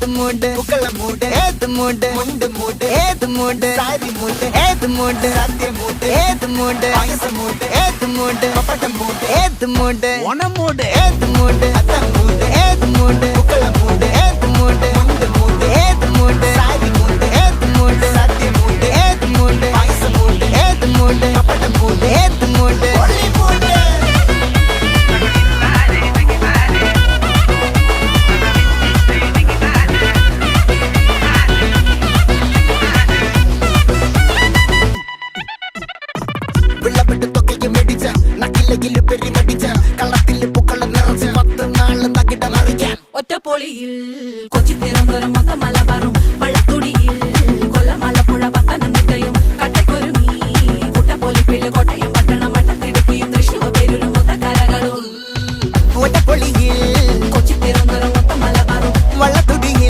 ഏത് മൂട് പുക്കള മൂട് ഏത് മൂട് മുണ്ട് മൂട് ഏത് മൂട് സാരി മൂട് ഏത് മൂട് സദ്യ മൂട് ഏത് മൂട് പായസ മൂട് ഏത് മൂട് പപ്പടം മൂട് ഏത് മൂട് ഓണം മൂട് ഏത് മൂട് അത്തം മൂട് ഏത് മൂട് പുക്കള മൂട് ഏത് മൂട് മുണ്ട് മൂട് ഏത് മൂട് സാരി മൂട് ഏത് മൂട് സദ്യ മൂട് ഏത് മൂട് പായസ മൂട് ഏത് മൂട് പപ്പടം മൂട് ഏത് മൂട് ഒളി മൂട് വിളവെട്ട് തൊക്കയും മേടിച്ച നക്കിലകില് പെരുമടിച്ച കള്ളത്തില് പൂക്കള നിറച്ച് 10 നാള് തകിട മറിക്കാൻ ഒറ്റപ്പൊളിയിൽ കൊച്ചി തിരുവനന്തപുരം മൊത്തമല